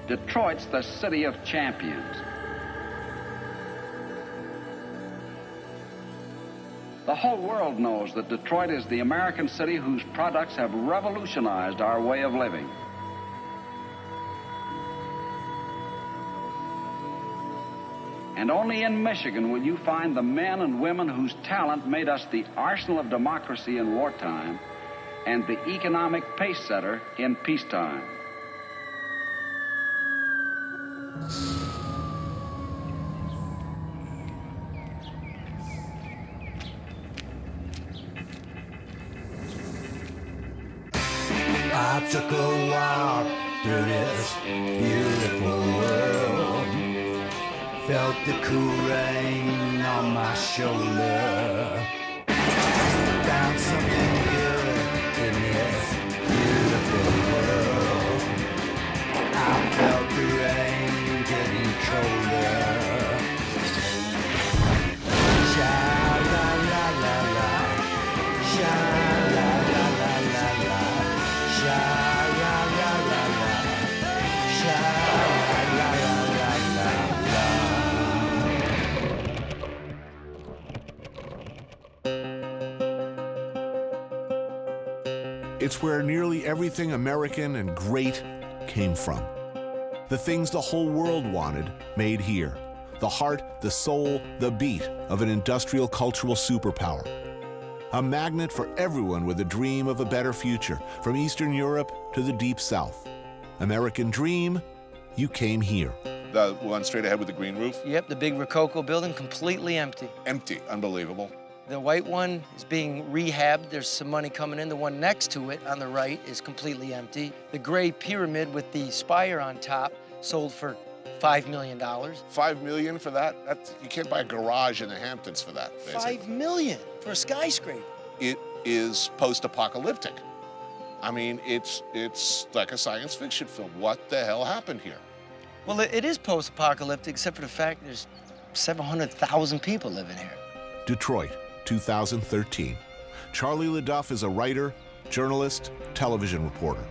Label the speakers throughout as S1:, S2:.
S1: Detroit's the city of champions. The whole world knows that Detroit is the American city whose products have revolutionized our way of living. And only in Michigan will you find the men and women whose talent made us the arsenal of democracy in wartime and the economic pace setter in peacetime.
S2: I took a walk through this beautiful world, felt the cool rain on my shoulder, found something good in this beautiful world. I felt the rain getting colder. Sha la la la la, sha la la la la la, sha la la la la, sha la la la la la.
S3: It's where nearly everything American and great came from. The things the whole world wanted, made here. The heart, the soul, the beat of an industrial cultural superpower. A magnet for everyone with a dream of a better future, from Eastern Europe to the Deep South. American dream, you came here.
S4: The one straight ahead with the green roof?
S5: Yep, the big Rococo building, completely empty.
S4: Empty, unbelievable.
S5: The white one is being rehabbed. There's some money coming in. The one next to it on the right is completely empty. The gray pyramid with the spire on top sold for $5 million.
S4: $5 million for that? You can't buy a garage in the Hamptons for that, basically.
S5: $5 million for a skyscraper.
S4: It is post-apocalyptic. I mean, it's like a science fiction film. What the hell happened here?
S5: Well, it is post-apocalyptic, except for the fact there's 700,000 people living here.
S3: Detroit, 2013. Charlie LeDuff is a writer, journalist, television reporter.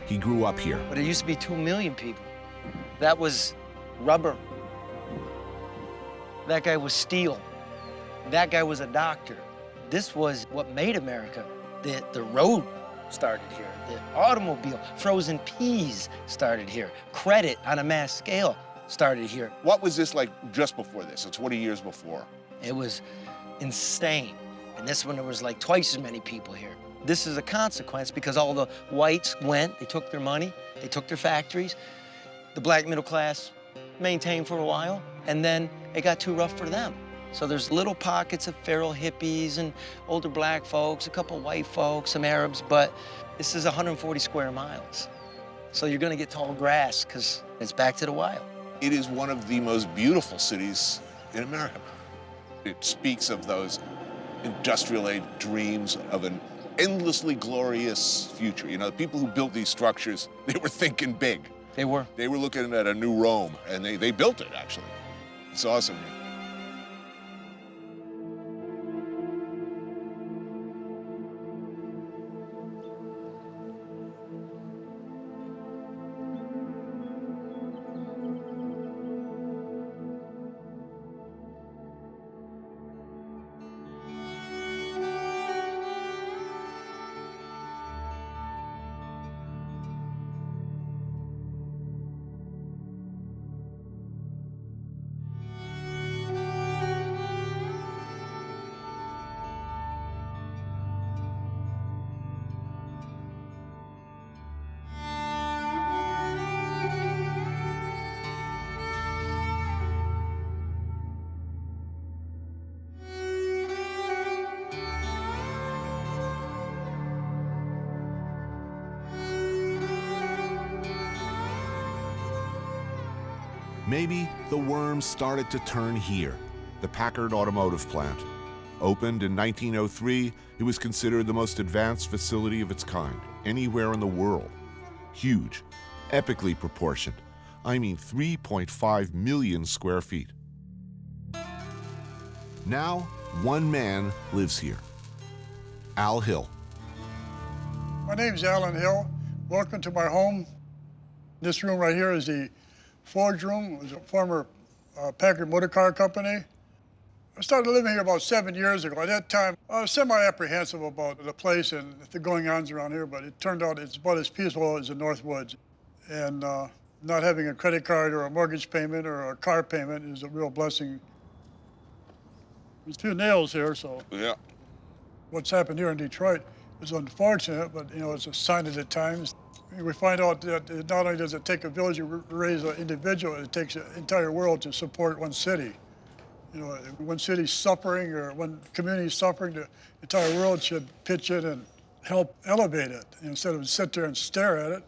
S3: He grew up here.
S5: But it used to be 2 million people. That was rubber. That guy was steel. That guy was a doctor. This was what made America. The road started here. The automobile, frozen peas started here. Credit on a mass scale started here.
S4: What was this like just before this? So 20 years before.
S5: It was insane. And this one, there was like twice as many people here. This is a consequence because all the whites went, they took their money, they took their factories. The black middle class maintained for a while, and then it got too rough for them. So there's little pockets of feral hippies and older black folks, a couple white folks, some Arabs, but this is 140 square miles. So you're gonna get tall grass because it's back to the wild.
S4: It is one of the most beautiful cities in America. It speaks of those industrial age dreams of an endlessly glorious future. You know, the people who built these structures, they were thinking big.
S5: They were.
S4: They were looking at a new Rome, and they built it, actually. It's awesome.
S3: Maybe the worms started to turn here, the Packard Automotive Plant. Opened in 1903, it was considered the most advanced facility of its kind anywhere in the world. Huge, epically proportioned. I mean 3.5 million square feet. Now, one man lives here, Al Hill.
S6: My name's Alan Hill. Welcome to my home. This room right here is the forge room. It was a former Packard motor car company. I started living here about 7 years ago. At that time, I was semi-apprehensive about the place and the going-ons around here, but it turned out it's about as peaceful as the Northwoods. And not having a credit card or a mortgage payment or a car payment is a real blessing. There's a few nails here, so
S4: Yeah.
S6: what's happened here in Detroit is unfortunate, but it's a sign of the times. We find out that not only does it take a village to raise an individual, it takes an entire world to support one city. If one city's suffering or one community's suffering, the entire world should pitch in and help elevate it instead of sit there and stare at it.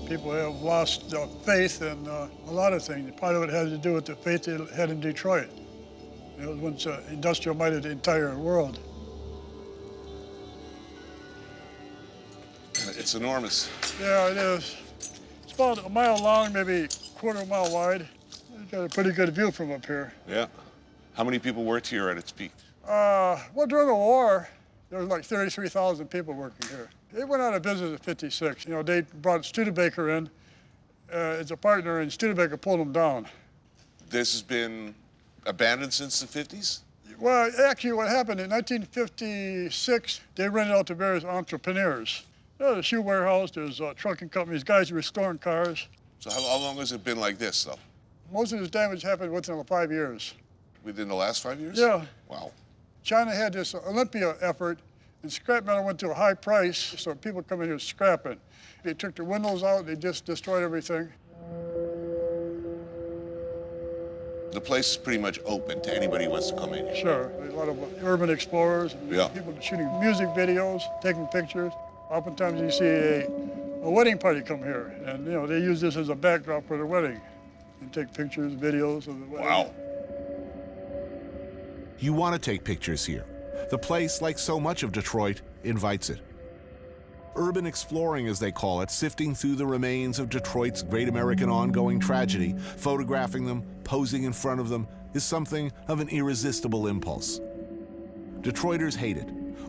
S6: People have lost faith in a lot of things. Part of it had to do with the faith they had in Detroit. It was once industrial-minded the entire world.
S4: It's enormous.
S6: Yeah, it is. It's about a mile long, maybe a quarter mile wide. You got a pretty good view from up here.
S4: Yeah. How many people worked here at its peak?
S6: Well, during the war, there was like 33,000 people working here. They went out of business in '56. They brought Studebaker in as a partner, and Studebaker pulled them down.
S4: This has been abandoned since the 50s?
S6: Well, actually, what happened in 1956, they rented out to various entrepreneurs. There's a shoe warehouse, there's trucking companies, guys restoring cars.
S4: So how long has it been like this, though?
S6: Most of this damage happened within 5 years.
S4: Within the last 5 years?
S6: Yeah.
S4: Wow.
S6: China had this Olympia effort, and scrap metal went to a high price, so people come in here scrapping. They took the windows out, they just destroyed everything.
S4: The place is pretty much open to anybody who wants to come in here.
S6: Sure, there's a lot of urban explorers,
S4: Yeah.
S6: people shooting music videos, taking pictures. Oftentimes you see a wedding party come here, and they use this as a backdrop for their wedding, and take pictures, videos of the wedding.
S4: Wow.
S3: You want to take pictures here. The place, like so much of Detroit, invites it. Urban exploring, as they call it, sifting through the remains of Detroit's great American ongoing tragedy, photographing them, posing in front of them, is something of an irresistible impulse. Detroiters hate it.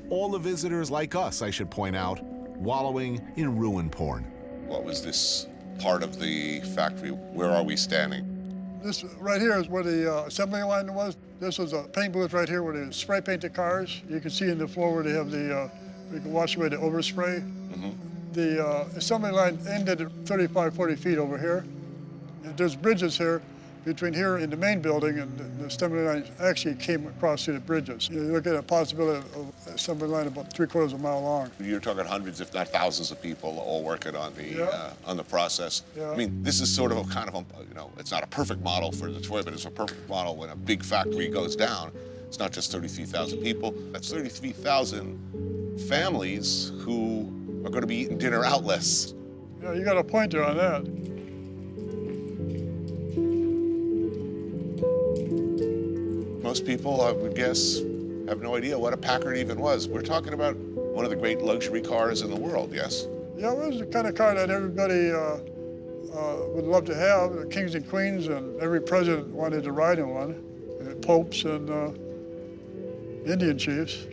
S3: All the visitors, like us, I should point out, wallowing in ruin porn.
S4: What was this part of the factory? Where are we standing?
S6: This right here is where the assembly line was. This was a paint booth right here where they spray paint the cars. You can see in the floor where they have the, you can wash away the overspray.
S4: Mm-hmm.
S6: The assembly line ended at 35, 40 feet over here. And there's bridges here between here and the main building, and the assembly line actually came across through the bridges. You look at a possibility of an assembly line about 3/4 of a mile long.
S4: You're talking hundreds, if not thousands, of people all working on the process.
S6: Yeah.
S4: I mean, this is sort of a kind of it's not a perfect model for Detroit, but it's a perfect model when a big factory goes down. It's not just 33,000 people. That's 33,000 families who are going to be eating dinner out less.
S6: Yeah, you got a point there on that.
S4: Most people, I would guess, have no idea what a Packard even was. We're talking about one of the great luxury cars in the world, yes?
S6: Yeah, it was the kind of car that everybody would love to have. The kings and queens, and every president wanted to ride in one. Popes and Indian chiefs.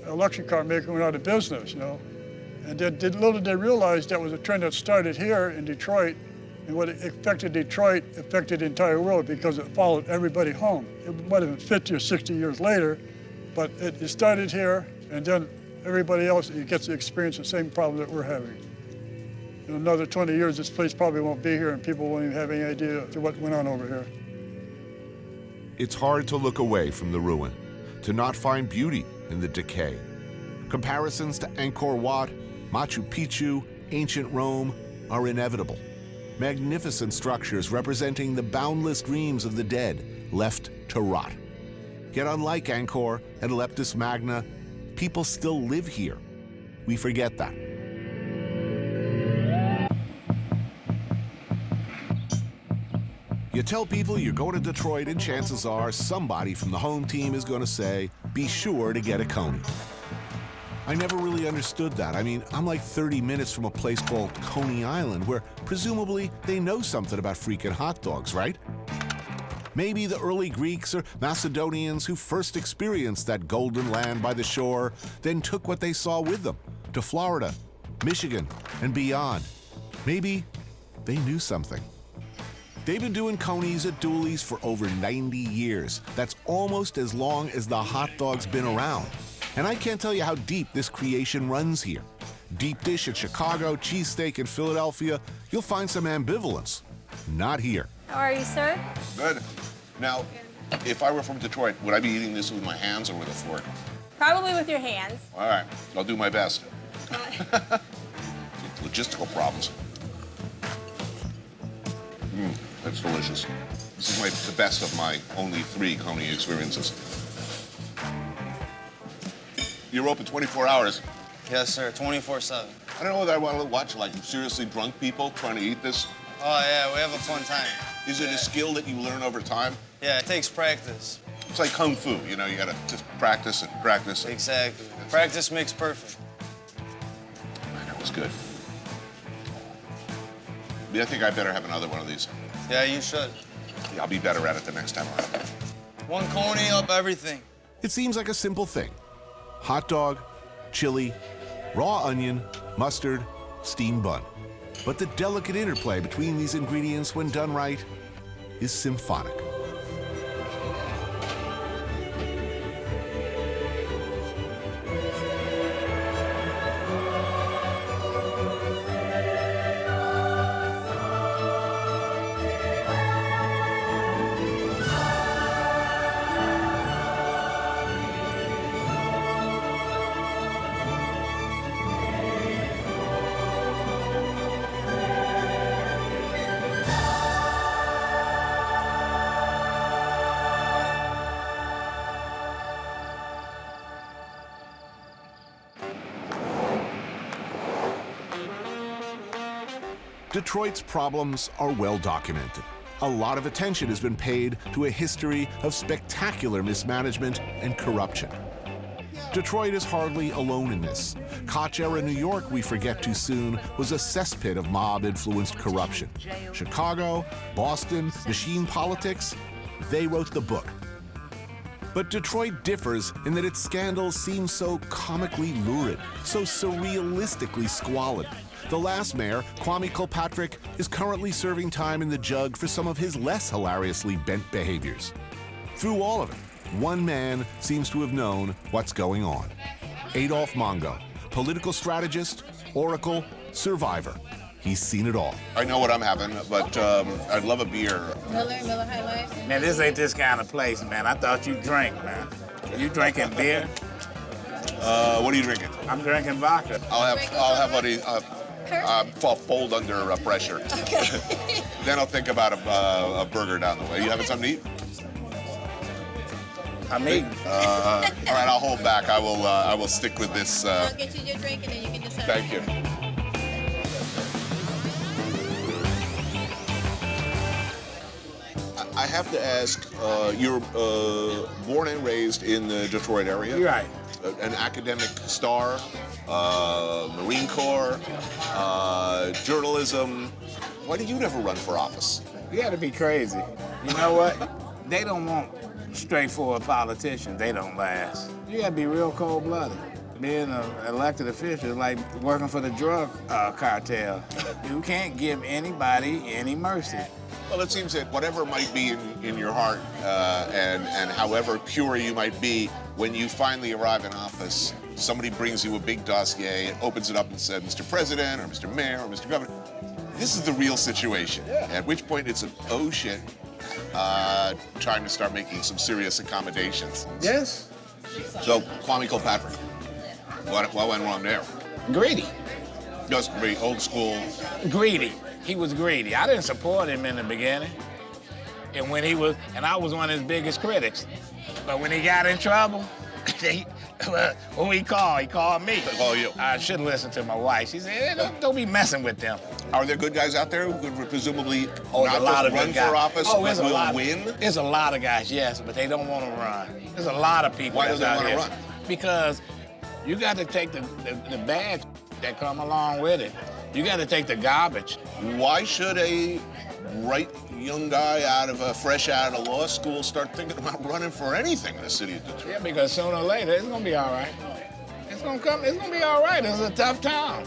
S6: A luxury car maker went out of business, And little did they realize that was a trend that started here in Detroit, and what affected Detroit affected the entire world because it followed everybody home. It might have been 50 or 60 years later, but it started here, and then everybody else gets to experience the same problem that we're having. In another 20 years, this place probably won't be here, and people won't even have any idea what went on over here.
S3: It's hard to look away from the ruin, to not find beauty in the decay. Comparisons to Angkor Wat, Machu Picchu, ancient Rome are inevitable. Magnificent structures representing the boundless dreams of the dead left to rot. Yet unlike Angkor and Leptis Magna, people still live here. We forget that. You tell people you're going to Detroit, and chances are somebody from the home team is going to say, be sure to get a Coney. I never really understood that. I mean, I'm like 30 minutes from a place called Coney Island, where presumably they know something about freaking hot dogs, right? Maybe the early Greeks or Macedonians who first experienced that golden land by the shore then took what they saw with them to Florida, Michigan, and beyond. Maybe they knew something. They've been doing conies at Dooley's for over 90 years. That's almost as long as the hot dog's been around. And I can't tell you how deep this creation runs here. Deep dish at Chicago, cheesesteak in Philadelphia, you'll find some ambivalence. Not here.
S7: How are you, sir?
S4: Good. Now, if I were from Detroit, would I be eating this with my hands or with a fork?
S7: Probably with your hands.
S4: All right, I'll do my best. Logistical problems. That's delicious. This is the best of my only 3 coney experiences. You're open 24 hours.
S8: Yes, sir, 24/7.
S4: I don't know whether I want to watch like seriously drunk people trying to eat this.
S8: Oh, yeah, we have a fun time.
S4: Is it a skill that you learn over time?
S8: Yeah, it takes practice.
S4: It's like kung fu, you know, you gotta just practice and practice.
S8: Exactly. Practice makes perfect.
S4: Man, that was good. Yeah, I think I better have another one of these.
S8: Yeah, you should.
S4: Yeah, I'll be better at it the next time around.
S8: 1 coney up everything.
S3: It seems like a simple thing. Hot dog, chili, raw onion, mustard, steamed bun. But the delicate interplay between these ingredients, when done right, is symphonic. Detroit's problems are well documented. A lot of attention has been paid to a history of spectacular mismanagement and corruption. Detroit is hardly alone in this. Koch-era New York, we forget too soon, was a cesspit of mob-influenced corruption. Chicago, Boston, machine politics, they wrote the book. But Detroit differs in that its scandals seem so comically lurid, so surrealistically squalid. The last mayor, Kwame Kilpatrick, is currently serving time in the jug for some of his less hilariously bent behaviors. Through all of it, one man seems to have known what's going on. Adolph Mongo, political strategist, oracle, survivor. He's seen it all.
S4: I know what I'm having, but I'd love a beer.
S7: Miller High Life.
S9: Man, this ain't this kind of place, man. I thought you drank, man. You drinking beer?
S4: What are you drinking?
S9: I'm drinking vodka.
S4: I'll have what I'll fold under pressure.
S7: Okay.
S4: Then I'll think about a burger down the way. You having something to eat?
S9: I'm eating.
S4: All right, I'll hold back. I will stick with this.
S7: I'll get you your drink and then you can decide.
S4: Thank you. I have to ask, you're born and raised in the Detroit area?
S9: You're right.
S4: An academic star, Marine Corps, journalism. Why did you never run for office?
S9: You gotta be crazy. You know what? They don't want straightforward politicians. They don't last. You gotta be real cold-blooded. Being an elected official is like working for the drug cartel. You can't give anybody any mercy.
S4: Well, it seems that whatever might be in your heart and however pure you might be, when you finally arrive in office, somebody brings you a big dossier, opens it up and says, Mr. President or Mr. Mayor or Mr. Governor, this is the real situation. Yeah. At which point it's oh shit, time to start making some serious accommodations.
S9: Yes.
S4: So, Kwame Kilpatrick, what went wrong there?
S9: Greedy.
S4: Just very old school.
S9: Greedy. He was greedy. I didn't support him in the beginning. And I was one of his biggest critics. But when he got in trouble, who he called me.
S4: Call you.
S9: I should listen to my wife. She said, hey, don't be messing with them.
S4: Are there good guys out there who could presumably
S9: There's a lot of
S4: run
S9: good guys.
S4: for office,
S9: there's
S4: but
S9: a lot.
S4: will win?
S9: There's a lot of guys, yes, but they don't want to run. There's a lot of people
S4: Why
S9: that's
S4: don't they
S9: out
S4: want to
S9: here.
S4: run?
S9: Because you got to take the bad that come along with it. You got to take the garbage.
S4: Why should a bright young guy fresh out of law school start thinking about running for anything in the city of Detroit?
S9: Yeah, because sooner or later, it's going to be all right. It's going to be all right. It's a tough town.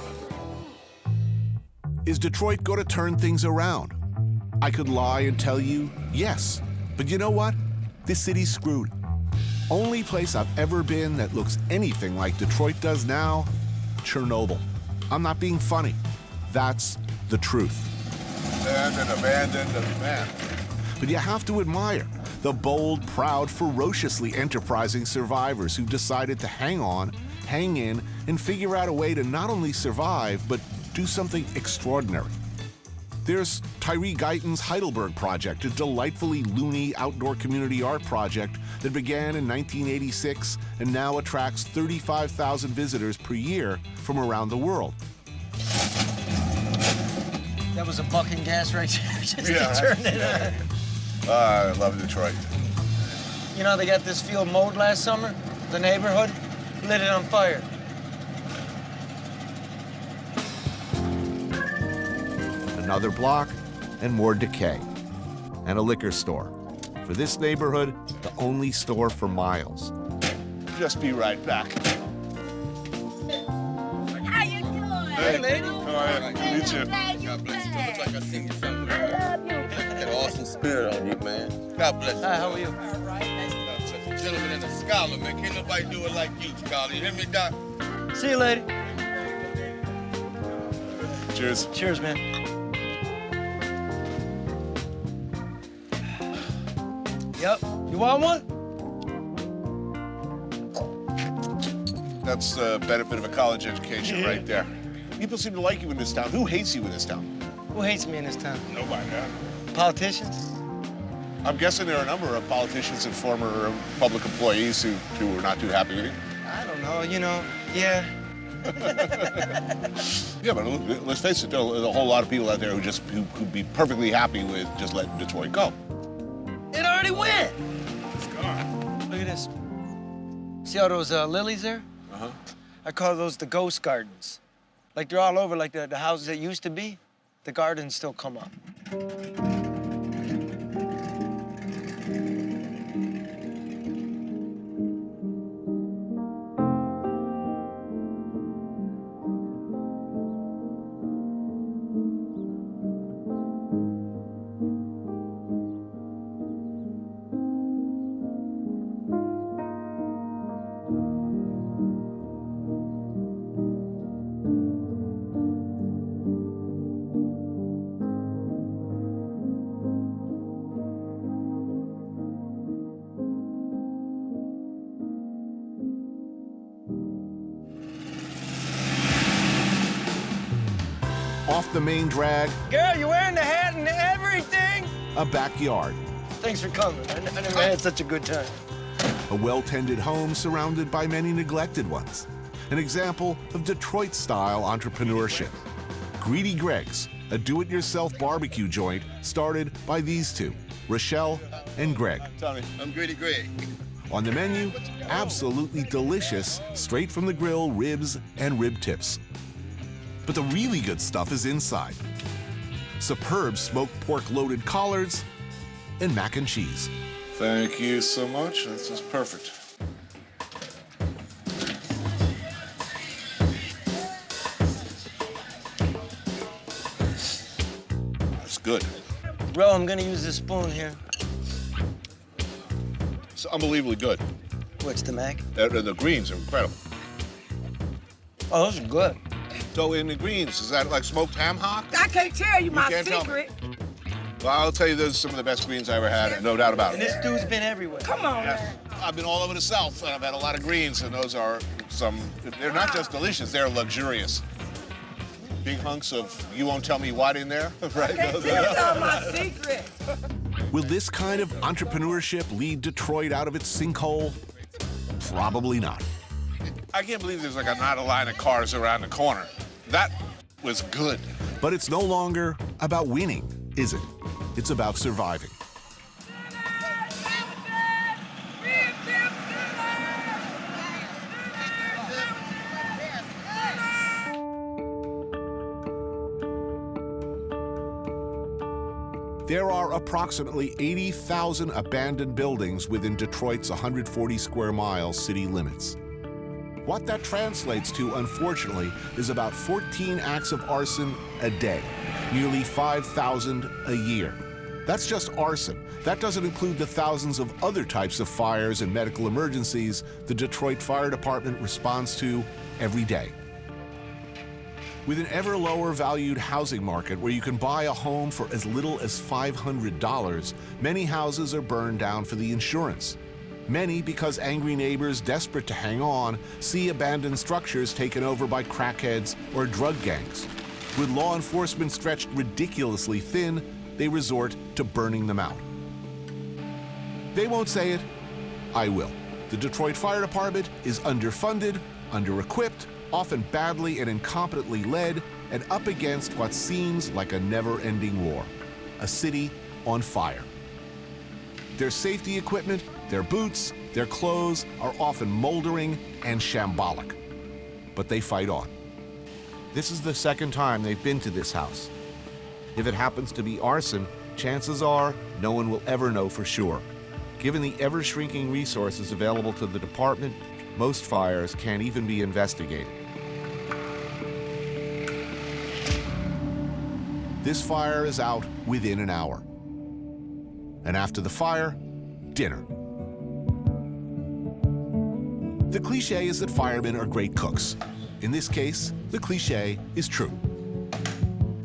S3: Is Detroit going to turn things around? I could lie and tell you yes, but you know what? This city's screwed. Only place I've ever been that looks anything like Detroit does now, Chernobyl. I'm not being funny. That's the truth.
S4: Abandoned, man.
S3: But you have to admire the bold, proud, ferociously enterprising survivors who've decided to hang on, hang in, and figure out a way to not only survive, but do something extraordinary. There's Tyree Guyton's Heidelberg Project, a delightfully loony outdoor community art project that began in 1986 and now attracts 35,000 visitors per year from around the world.
S5: That was a bucking gas right there, just
S4: Yeah.
S5: to turn it on.
S4: I love Detroit.
S5: You know, they got this field mowed last summer, the neighborhood, lit it on fire.
S3: Another block and more decay. And a liquor store. For this neighborhood, the only store for miles.
S4: Just be right back.
S7: How you doing?
S4: Hey, lady. How are you? Good to meet you.
S7: God bless you.
S10: Look like I seen you somewhere. That awesome spirit on you, man. God bless you.
S5: Hi, how are you?
S7: All right. Nice
S10: Such a gentleman and a scholar, man. Can't nobody do it like you, scholar. You hear me, Doc?
S5: See you, lady.
S4: Cheers.
S5: Cheers, man. Yep. You want one?
S4: That's the benefit of a college education right there. People seem to like you in this town. Who hates you in this town?
S5: Who hates me in this town?
S4: Nobody, huh?
S5: Politicians?
S4: I'm guessing there are a number of politicians and former public employees who are not too happy with you.
S5: I don't know, you know, yeah.
S4: Yeah, but let's face it, there's a whole lot of people out there who'd be perfectly happy with just letting Detroit go.
S5: It already went.
S4: It's gone.
S5: Look at this. See all those lilies there?
S4: Uh-huh.
S5: I call those the ghost gardens. Like they're all over, like the houses that used to be, the gardens still come up.
S3: Off the main drag,
S5: Girl, you wearing the hat and everything?
S3: a backyard.
S5: Thanks for coming. I never had such a good time.
S3: A well-tended home surrounded by many neglected ones. An example of Detroit-style entrepreneurship. Greedy Greg's, a do-it-yourself barbecue joint started by these two, Rochelle and Greg.
S4: Tony.
S10: I'm Greedy Greg.
S3: On the menu, absolutely delicious, straight from the grill ribs and rib tips. But the really good stuff is inside. Superb smoked pork-loaded collards and mac and cheese.
S4: Thank you so much. This is perfect. That's good.
S5: Bro, I'm gonna use this spoon here.
S4: It's unbelievably good.
S5: What's the mac?
S4: The greens are incredible.
S5: Oh, those are good.
S4: So in the greens, is that like smoked ham hock?
S11: I can't tell you my
S4: can't tell me.
S11: secret.
S4: Well, I'll tell you, those are some of the best greens I ever had, no doubt about
S5: And
S4: it.
S5: this dude's been everywhere.
S11: Come on, man.
S4: I've been all over the South, and I've had a lot of greens, and those are some, they're not just delicious, they're luxurious. Big hunks of you won't tell me what in there, right?
S11: Can't tell you my secret.
S3: Will this kind of entrepreneurship lead Detroit out of its sinkhole? Probably not.
S4: I can't believe there's like not a line of cars around the corner. That was good.
S3: But it's no longer about winning, is it? It's about surviving. There are approximately 80,000 abandoned buildings within Detroit's 140 square mile city limits. What that translates to, unfortunately, is about 14 acts of arson a day, nearly 5,000 a year. That's just arson. That doesn't include the thousands of other types of fires and medical emergencies the Detroit Fire Department responds to every day. With an ever lower valued housing market where you can buy a home for as little as $500, many houses are burned down for the insurance. Many because angry neighbors desperate to hang on see abandoned structures taken over by crackheads or drug gangs. With law enforcement stretched ridiculously thin, they resort to burning them out. They won't say it. I will. The Detroit Fire Department is underfunded, under-equipped, often badly and incompetently led, and up against what seems like a never-ending war. A city on fire. Their safety equipment, their boots, their clothes are often moldering and shambolic. But they fight on. This is the second time they've been to this house. If it happens to be arson, chances are no one will ever know for sure. Given the ever-shrinking resources available to the department, most fires can't even be investigated. This fire is out within an hour. And after the fire, dinner. The cliche is that firemen are great cooks. In this case, the cliche is true.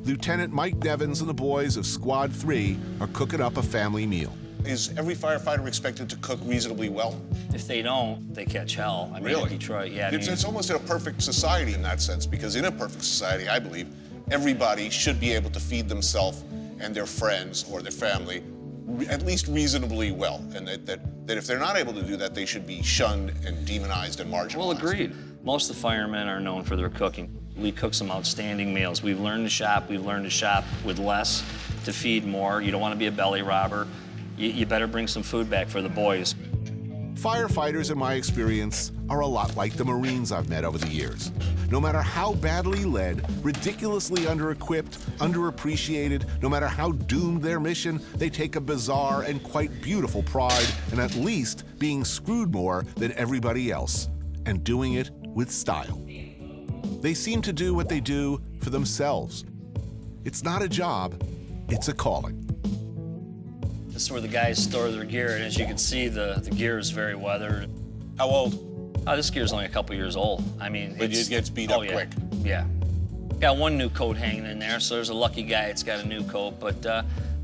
S3: Lieutenant Mike Nevins and the boys of Squad 3 are cooking up a family meal.
S4: Is every firefighter expected to cook reasonably well?
S12: If they don't, they catch hell. I mean,
S4: Really?
S12: in Detroit, yeah.
S4: It's almost in a perfect society in that sense, because in a perfect society, I believe, everybody should be able to feed themselves and their friends or their family at least reasonably well, and that if they're not able to do that, they should be shunned and demonized and marginalized.
S12: Well, agreed. Most of the firemen are known for their cooking. We cook some outstanding meals. We've learned to shop. We've learned to shop with less, to feed more. You don't want to be a belly robber. You better bring some food back for the boys.
S3: Firefighters, in my experience, are a lot like the Marines I've met over the years. No matter how badly led, ridiculously under-equipped, underappreciated, no matter how doomed their mission, they take a bizarre and quite beautiful pride in at least being screwed more than everybody else, and doing it with style. They seem to do what they do for themselves. It's not a job, it's a calling.
S12: This is where the guys store their gear, and as you can see, the gear is very weathered.
S4: How old?
S12: Oh, this gear's only a couple years old. I mean,
S4: But it gets beat up quick.
S12: Yeah. Got one new coat hanging in there, so there's a lucky guy that's got a new coat, but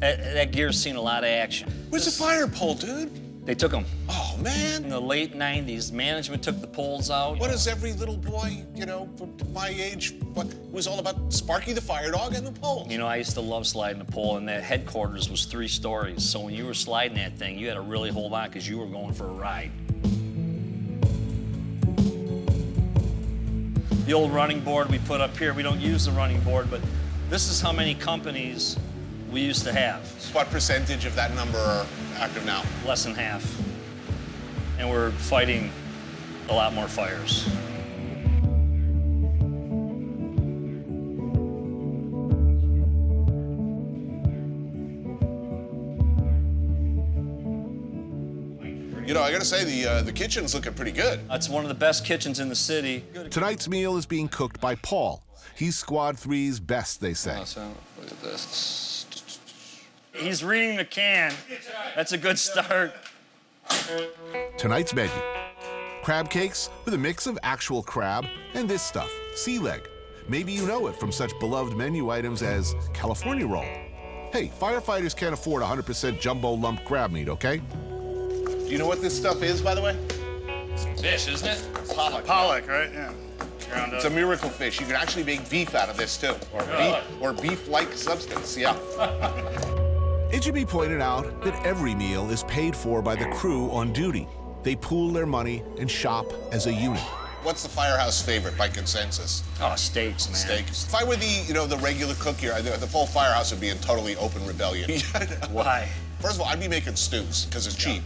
S12: that gear's seen a lot of action.
S4: Where's the fire pole, dude?
S12: They took them.
S4: Oh, man.
S12: In the late 90s, management took the poles out.
S4: What is every little boy, from my age, what it was all about Sparky the fire dog and the poles?
S12: You know, I used to love sliding the pole, and that headquarters was 3 stories, so when you were sliding that thing, you had to really hold on because you were going for a ride. The old running board we put up here, we don't use the running board, but this is how many companies we used to have.
S4: What percentage of that number are active now?
S12: Less than half. And we're fighting a lot more fires.
S4: You know, I gotta say, the kitchen's looking pretty good.
S12: It's one of the best kitchens in the city.
S3: Tonight's meal is being cooked by Paul. He's Squad 3's best, they say.
S10: Awesome. Look at this.
S12: He's reading the can. That's a good start.
S3: Tonight's menu: crab cakes with a mix of actual crab and this stuff, sea leg. Maybe you know it from such beloved menu items as California roll. Hey, firefighters can't afford 100% jumbo lump crab meat, okay?
S4: Do you know what this stuff is, by the way?
S8: Fish, isn't it?
S6: Pollock, right? Yeah.
S4: It's a miracle fish. You can actually make beef out of this, too. Or beef-like substance, yeah.
S3: It should be pointed out that every meal is paid for by the crew on duty. They pool their money and shop as a unit.
S4: What's the firehouse favorite by consensus?
S12: Oh, steaks, man.
S4: Steaks. If I were the regular cook here, the full firehouse would be in totally open rebellion.
S12: Why?
S4: First of all, I'd be making stews, because it's cheap.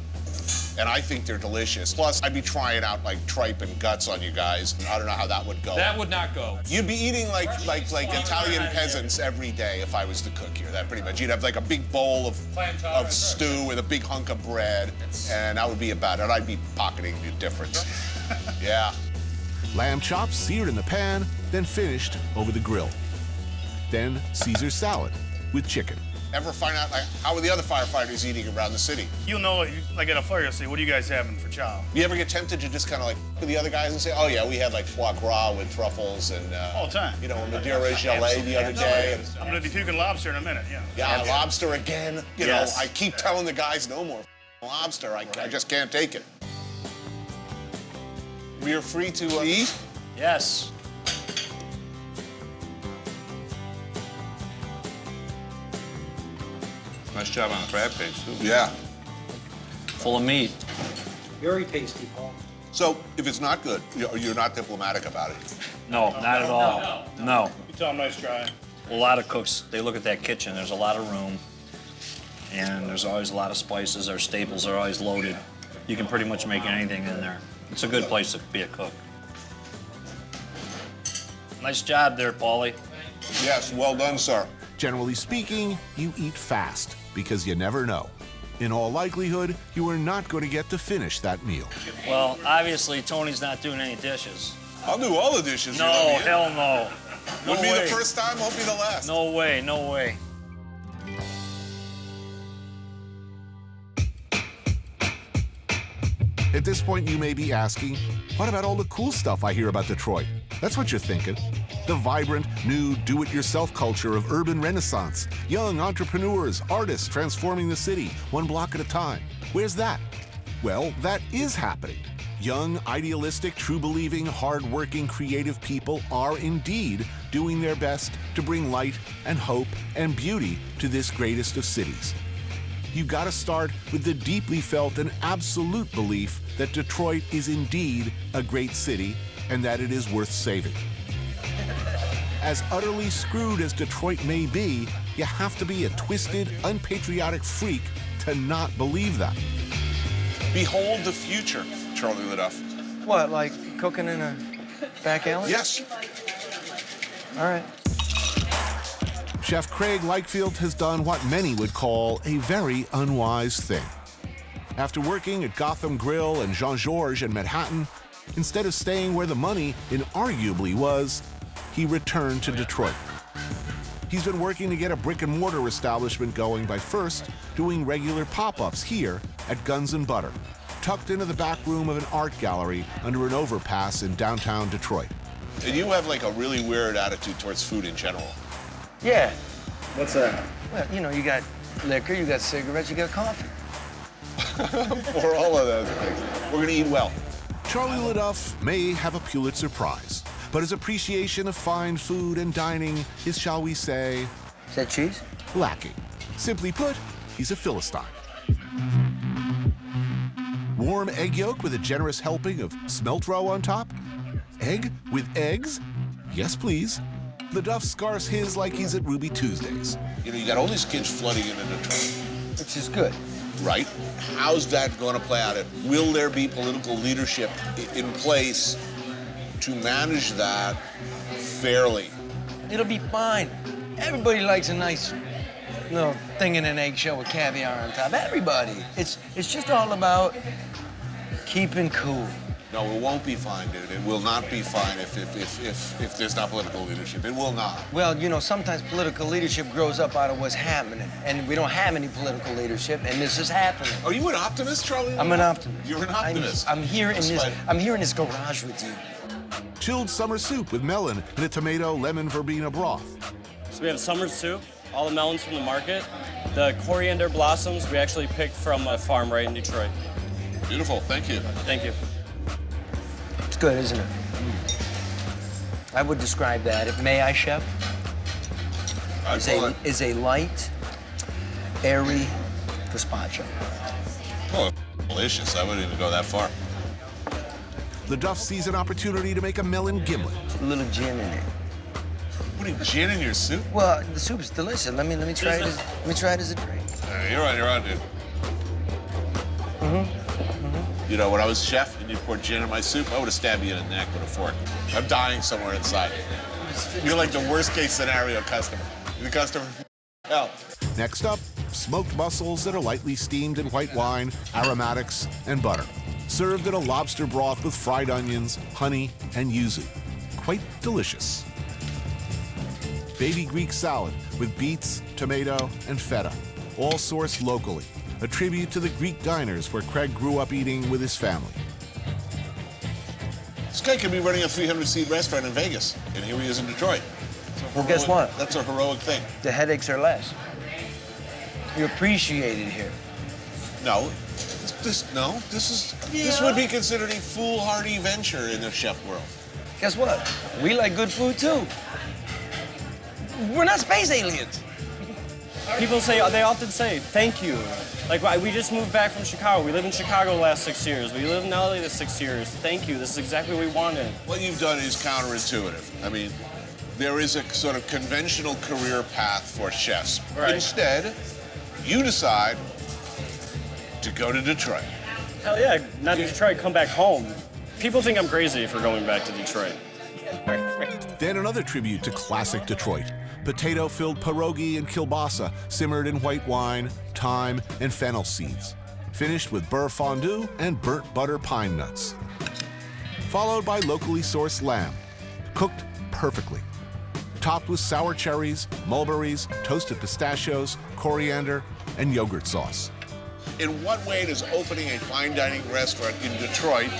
S4: And I think they're delicious. Plus, I'd be trying out like tripe and guts on you guys. I don't know how that would go.
S8: That would not go.
S4: You'd be eating like Italian peasants every day if I was the cook here. That pretty much. You'd have like a big bowl of stew with a big hunk of bread, and that would be about it. I'd be pocketing the difference. Yeah.
S3: Lamb chops seared in the pan, then finished over the grill. Then Caesar salad with chicken.
S4: Ever find out, like, how are the other firefighters eating around the city?
S13: You'll know, like at a fire, you'll say, what are you guys having for chow?
S4: You ever get tempted to just kind of like look at the other guys and say, oh yeah, we had like foie gras with truffles and
S13: all the time.
S4: You know, Madeira gelée the other day. And,
S13: I'm gonna be puking lobster in a minute, yeah.
S4: yeah, lobster again. You
S12: Yes.
S4: know, I keep telling the guys no more lobster. I just can't take it. We are free to eat.
S12: Yes.
S10: Nice job on the crab cakes, too.
S4: Yeah.
S12: Full of meat.
S5: Very tasty, Paul.
S4: So if it's not good, you're not diplomatic about it.
S12: No, not at all. No.
S13: You tell them nice try.
S12: A lot of cooks, they look at that kitchen, there's a lot of room, and there's always a lot of spices. Our staples are always loaded. You can pretty much make anything in there. It's a good place to be a cook. Nice job there, Paulie.
S4: Yes, well done, sir.
S3: Generally speaking, you eat fast because you never know. In all likelihood, you are not going to get to finish that meal.
S12: Well, obviously, Tony's not doing any dishes.
S4: I'll do all the dishes.
S12: No, hell no. No
S4: Wouldn't be
S12: way.
S4: the first time, won't be the last.
S12: No way, no way.
S3: At this point, you may be asking, what about all the cool stuff I hear about Detroit? That's what you're thinking. The vibrant, new, do-it-yourself culture of urban renaissance. Young entrepreneurs, artists transforming the city, one block at a time. Where's that? Well, that is happening. Young, idealistic, true-believing, hard-working, creative people are indeed doing their best to bring light and hope and beauty to this greatest of cities. You've got to start with the deeply felt and absolute belief that Detroit is indeed a great city and that it is worth saving. As utterly screwed as Detroit may be, you have to be a twisted, unpatriotic freak to not believe that.
S4: Behold the future, Charlie Leduff.
S5: What, like cooking in a back alley?
S4: Yes.
S5: All right.
S3: Chef Craig Lakefield has done what many would call a very unwise thing. After working at Gotham Grill and Jean-Georges in Manhattan, instead of staying where the money inarguably was, he returned to Detroit. He's been working to get a brick-and-mortar establishment going by first doing regular pop-ups here at Guns & Butter, tucked into the back room of an art gallery under an overpass in downtown Detroit.
S4: And you have like a really weird attitude towards food in general.
S5: Yeah.
S13: What's that?
S5: Well, you know, you got liquor, you got cigarettes, you got coffee.
S4: For all of those things. We're gonna eat well.
S3: Charlie Leduff may have a Pulitzer Prize, but his appreciation of fine food and dining is, shall we say,
S5: Is that cheese?
S3: lacking. Simply put, he's a Philistine. Warm egg yolk with a generous helping of smelt roe on top? Egg with eggs? Yes, please. Leduff scarfs his like he's at Ruby Tuesdays.
S4: You know, you got all these kids flooding into Detroit,
S5: Which is good.
S4: right? How's that going to play out? Will there be political leadership in place to manage that fairly?
S5: It'll be fine. Everybody likes a nice little thing in an eggshell with caviar on top. Everybody. It's just all about keeping cool.
S4: No, it won't be fine, dude. It will not be fine if there's not political leadership. It will not.
S5: Well, you know, sometimes political leadership grows up out of what's happening, and we don't have any political leadership, and this is happening.
S4: Are you an optimist, Charlie?
S5: I'm an optimist.
S4: You're an optimist.
S5: I'm here in this.
S4: Despite-
S5: I'm here in this garage with you.
S3: Chilled summer soup with melon and a tomato lemon verbena broth.
S14: So we have summer soup, all the melons from the market. The coriander blossoms we actually picked from a farm right in Detroit.
S4: Beautiful, thank you.
S14: Thank you.
S5: It's good, isn't it? I would describe that, may I, chef? Is a light, airy gazpacho.
S4: Oh, delicious. I wouldn't even go that far.
S3: Leduff sees an opportunity to make a melon gimlet.
S5: A little gin in it.
S4: What are you, gin in your soup?
S5: Well, the soup's delicious. Let me try it. Let me try it as a drink.
S4: You're on, dude. You know, when I was chef and you poured gin in my soup, I would have stabbed you in the neck with a fork. I'm dying somewhere inside. You're like the worst case scenario customer. The customer, hell.
S3: Next up, smoked mussels that are lightly steamed in white wine, aromatics, and butter. served in a lobster broth with fried onions, honey, and yuzu. Quite delicious. Baby Greek salad with beets, tomato, and feta, all sourced locally, a tribute to the Greek diners where Craig grew up eating with his family.
S4: This guy could be running a 300-seat restaurant in Vegas, and here he is in Detroit.
S5: Well, guess what?
S4: That's a heroic thing.
S5: The headaches are less. You appreciate it here.
S4: No, this would be considered a foolhardy venture in the chef world.
S5: Guess what? We like good food too. We're not space aliens.
S14: People say, they often say, thank you. Like, we just moved back from Chicago. We lived in Chicago the last 6 years. We lived in LA the 6 years. Thank you. This is exactly what we wanted.
S4: What you've done is counterintuitive. I mean, there is a sort of conventional career path for chefs.
S14: Right.
S4: Instead, you decide to go to Detroit.
S14: Hell yeah, not Detroit, come back home. People think I'm crazy for going back to Detroit.
S3: Then another tribute to classic Detroit. Potato-filled pierogi and kielbasa simmered in white wine, thyme, and fennel seeds. Finished with beurre fondue and burnt butter pine nuts. Followed by locally sourced lamb, cooked perfectly. Topped with sour cherries, mulberries, toasted pistachios, coriander, and yogurt sauce.
S4: In what way does opening a fine dining restaurant in Detroit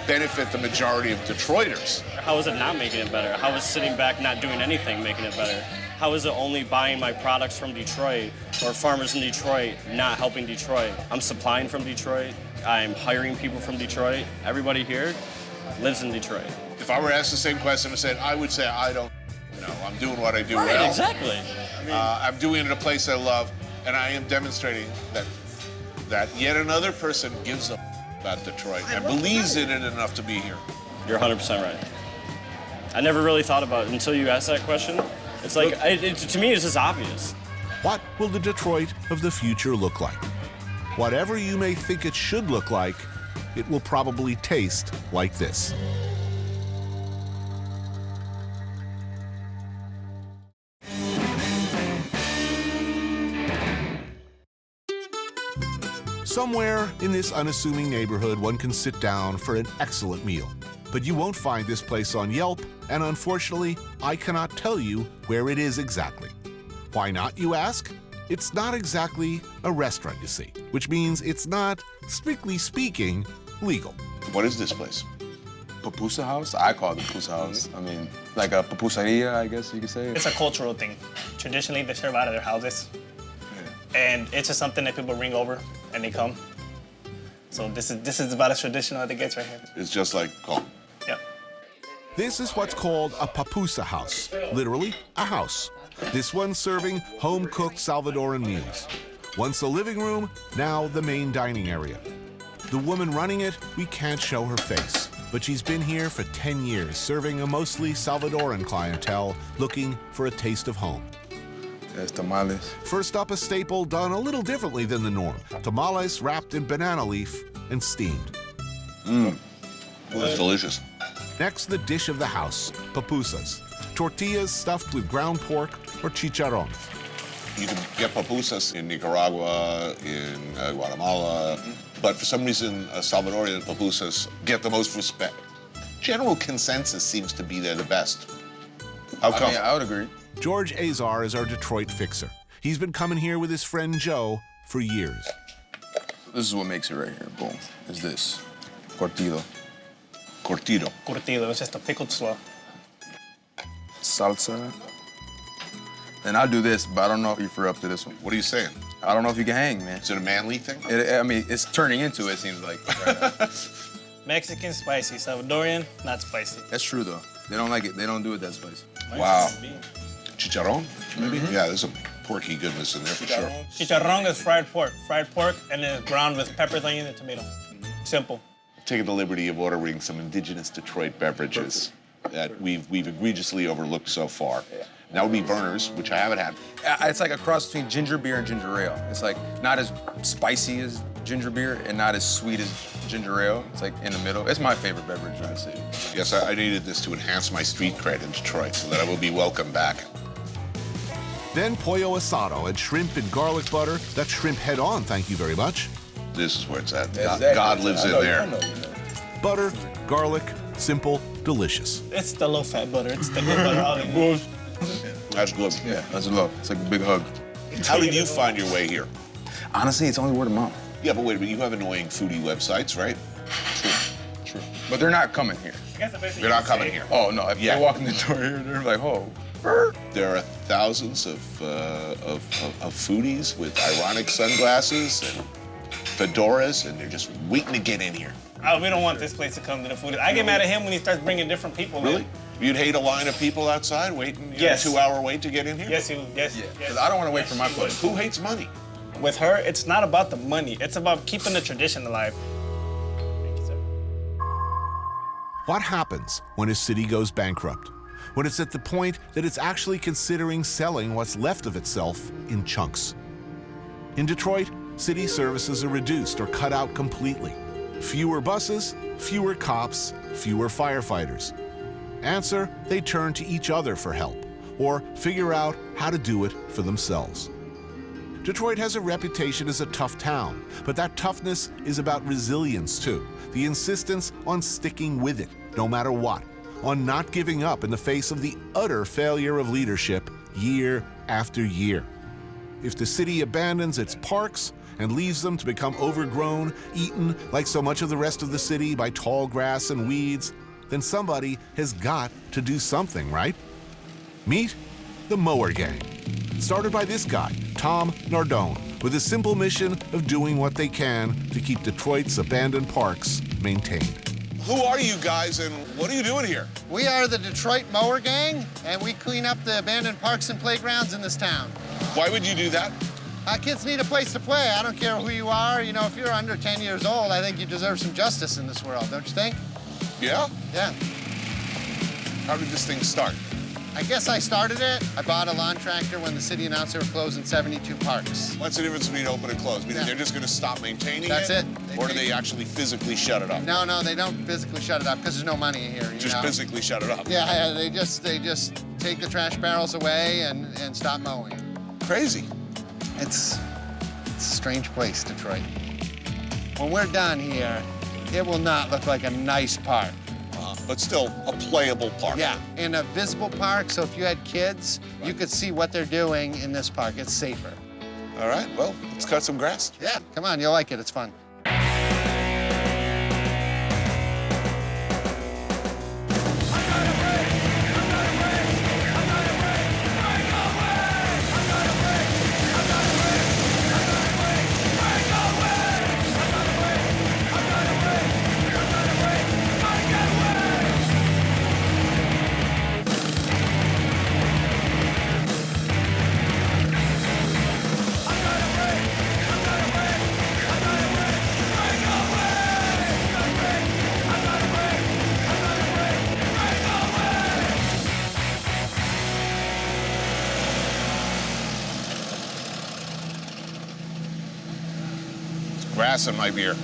S4: benefit the majority of Detroiters?
S14: How is it not making it better? How is sitting back not doing anything making it better? How is it only buying my products from Detroit or farmers in Detroit not helping Detroit? I'm supplying from Detroit. I'm hiring people from Detroit. Everybody here lives in Detroit.
S4: If I were asked the same question, I would say, I don't know. I'm doing what I do
S14: right,
S4: well.
S14: Exactly.
S4: I'm doing it in a place I love, and I am demonstrating that yet another person gives a about Detroit and believes in it enough to be here.
S14: You're 100% right. I never really thought about it until you asked that question. It's like, to me, it's just obvious.
S3: What will the Detroit of the future look like? Whatever you may think it should look like, it will probably taste like this. Somewhere in this unassuming neighborhood, one can sit down for an excellent meal. But you won't find this place on Yelp, and unfortunately, I cannot tell you where it is exactly. Why not, you ask? It's not exactly a restaurant, you see, which means it's not, strictly speaking, legal.
S4: What is this place?
S10: Pupusa house? I call it the pupusa house. I mean, like a pupusaria, I guess you could say.
S15: It's a cultural thing. Traditionally, they serve out of their houses. And it's just something that people bring over and they come. So this is about as traditional as it gets right here.
S4: It's just like home.
S15: Yep.
S3: This is what's called a pupusa house, literally a house. This one serving home-cooked Salvadoran meals. Once a living room, now the main dining area. The woman running it, we can't show her face, but she's been here for 10 years, serving a mostly Salvadoran clientele looking for a taste of home.
S10: That's tamales.
S3: First up, a staple done a little differently than the norm. Tamales wrapped in banana leaf and steamed.
S4: Mmm, that's delicious.
S3: Next, the dish of the house, pupusas. Tortillas stuffed with ground pork or chicharron.
S4: You can get pupusas in Nicaragua, in Guatemala, but for some reason, Salvadorian pupusas get the most respect. General consensus seems to be they're the best. How come?
S10: I mean, I would agree.
S3: George Azar is our Detroit fixer. He's been coming here with his friend Joe for years.
S10: This is what makes it right here. Boom. Is this curtido.
S4: Curtido.
S15: Curtido, it's just a pickled slaw.
S10: Salsa. And I'll do this, but I don't know if you're up to this one.
S4: What are you saying?
S10: I don't know if you can hang, man.
S4: Is it a manly thing?
S10: I mean, it's turning into it, seems like. Right now.
S15: Mexican, spicy. Salvadorian, not spicy.
S10: That's true, though. They don't like it. They don't do it that spicy.
S4: Wow. Chicharron, maybe? Yeah, there's some porky goodness in there for sure.
S15: Chicharron is fried pork. Fried pork and then ground with peppers, onion, and tomato. Simple.
S4: Taking the liberty of ordering some indigenous Detroit beverages that we've egregiously overlooked so far. And that would be Verner's, which I haven't had.
S10: It's like a cross between ginger beer and ginger ale. It's like not as spicy as ginger beer and not as sweet as ginger ale. It's like in the middle. It's my favorite beverage in the city.
S4: Yes, I needed this to enhance my street cred in Detroit so that I will be welcome back.
S3: Then pollo asado and shrimp in garlic butter. That's shrimp head on, thank you very much.
S4: This is where it's at.
S10: Exactly.
S4: God lives in there.
S3: Butter, garlic, simple, delicious.
S15: It's the low-fat butter. It's the good butter. Olive.
S4: That's good.
S10: Yeah, that's love. It's like a big hug.
S4: How did you find your way here?
S10: Honestly, it's only word of mouth.
S4: Yeah, but wait a minute. You have annoying foodie websites, right?
S10: True. But they're not coming here.
S4: They're not coming here.
S10: Oh, no. If they walk in the door here, they're like, oh.
S4: There are thousands of foodies with ironic sunglasses and fedoras, and they're just waiting to get in here.
S15: Oh, we don't want this place to come to the food. I get mad at him when he starts bringing different people in.
S4: Really? You'd hate a line of people outside waiting,
S15: Yes.
S4: a 2-hour wait to get in here?
S15: Yes, he would. Yes.
S10: Because I don't want to wait for my place.
S4: Who hates money?
S15: With her, it's not about the money. It's about keeping the tradition alive. Thank you, sir.
S3: What happens when a city goes bankrupt? When it's at the point that it's actually considering selling what's left of itself in chunks? In Detroit, city services are reduced or cut out completely. Fewer buses, fewer cops, fewer firefighters. Answer, they turn to each other for help or figure out how to do it for themselves. Detroit has a reputation as a tough town, but that toughness is about resilience too. The insistence on sticking with it, no matter what, on not giving up in the face of the utter failure of leadership year after year. If the city abandons its parks and leaves them to become overgrown, eaten like so much of the rest of the city by tall grass and weeds, then somebody has got to do something, right? Meet the Mower Gang. Started by this guy, Tom Nardone, with a simple mission of doing what they can to keep Detroit's abandoned parks maintained.
S4: Who are you guys and what are you doing here?
S16: We are the Detroit Mower Gang, and we clean up the abandoned parks and playgrounds in this town.
S4: Why would you do that?
S16: Kids need a place to play. I don't care who you are. You know, if you're under 10 years old, I think you deserve some justice in this world, don't you think?
S4: Yeah?
S16: Yeah.
S4: How did this thing start?
S16: I guess I started it. I bought a lawn tractor when the city announced they were closing 72 parks.
S4: What's the difference between open and closed? Meaning they're just going to stop maintaining
S16: That's it.
S4: Or do they actually physically shut it up?
S16: No, they don't physically shut it up because there's no money here.
S4: Just physically shut it up?
S16: Yeah, they just take the trash barrels away and stop mowing.
S4: Crazy.
S16: It's a strange place, Detroit. When we're done here, it will not look like a nice park.
S4: But still a playable park.
S16: Yeah, and a visible park, so if you had kids, you could see what they're doing in this park. It's safer.
S4: All right, well, let's cut some grass.
S16: Yeah, come on, you'll like it. It's fun.
S4: Grass in my beer.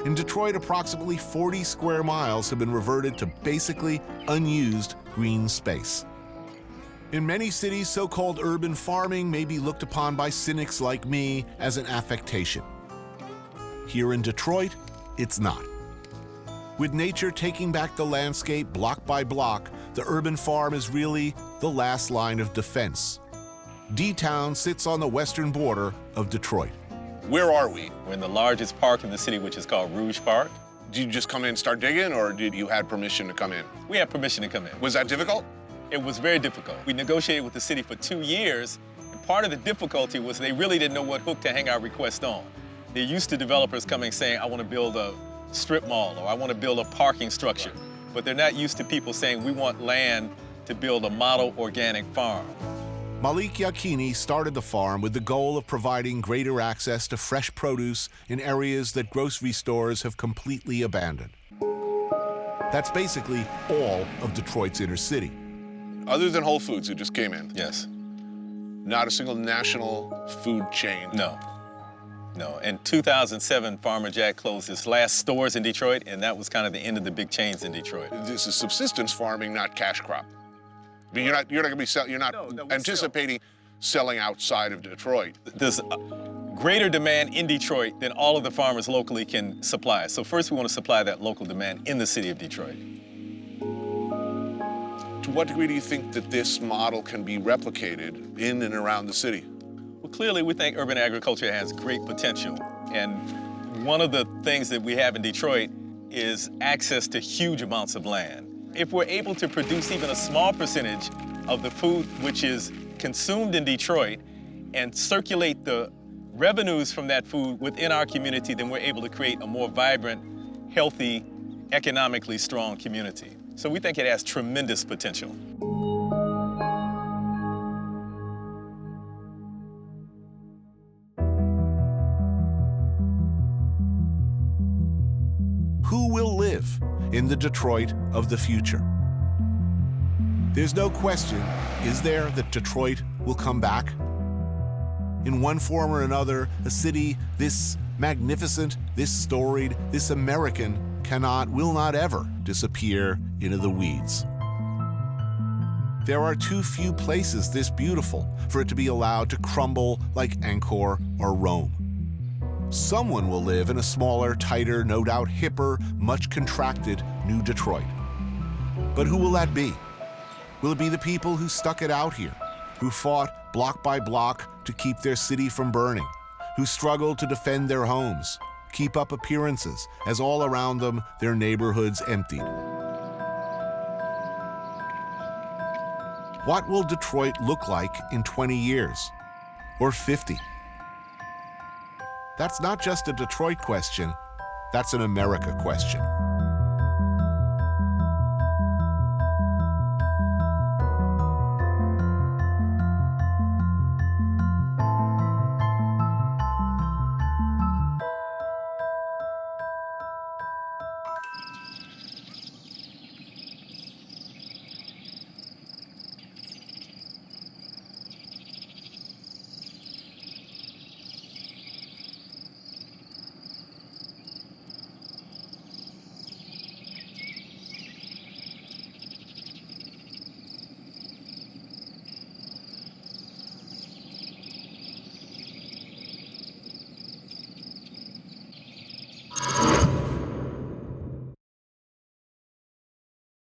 S3: In Detroit, approximately 40 square miles have been reverted to basically unused green space. In many cities, so-called urban farming may be looked upon by cynics like me as an affectation. Here in Detroit, it's not. With nature taking back the landscape block by block, the urban farm is really the last line of defense. D-Town sits on the western border of Detroit.
S4: Where are we?
S17: We're in the largest park in the city, which is called Rouge Park.
S4: Did you just come in and start digging, or did you have permission to come in?
S17: We had permission to come in.
S4: Was that difficult?
S17: It was very difficult. We negotiated with the city for 2 years, and part of the difficulty was they really didn't know what hook to hang our request on. They're used to developers coming saying, I want to build a strip mall, or I want to build a parking structure. But they're not used to people saying, we want land to build a model organic farm.
S3: Malik Yakini started the farm with the goal of providing greater access to fresh produce in areas that grocery stores have completely abandoned. That's basically all of Detroit's inner city.
S4: Other than Whole Foods, who just came in?
S17: Yes.
S4: Not a single national food chain?
S17: No. No. In 2007, Farmer Jack closed his last stores in Detroit, and that was kind of the end of the big chains in Detroit.
S4: This is subsistence farming, not cash crop. I mean, you're not going to be you're not anticipating selling outside of Detroit.
S17: There's greater demand in Detroit than all of the farmers locally can supply. So first we want to supply that local demand in the city of Detroit.
S4: To what degree do you think that this model can be replicated in and around the city?
S17: Well, clearly we think urban agriculture has great potential. And one of the things that we have in Detroit is access to huge amounts of land. If we're able to produce even a small percentage of the food which is consumed in Detroit and circulate the revenues from that food within our community, then we're able to create a more vibrant, healthy, economically strong community. So we think it has tremendous potential.
S3: Who will live in the Detroit of the future? There's no question, is there, that Detroit will come back? In one form or another, a city this magnificent, this storied, this American will not ever disappear into the weeds. There are too few places this beautiful for it to be allowed to crumble like Angkor or Rome. Someone will live in a smaller, tighter, no doubt hipper, much contracted New Detroit. But who will that be? Will it be the people who stuck it out here, who fought block by block to keep their city from burning, who struggled to defend their homes, keep up appearances as all around them their neighborhoods emptied? What will Detroit look like in 20 years or 50? That's not just a Detroit question, that's an America question.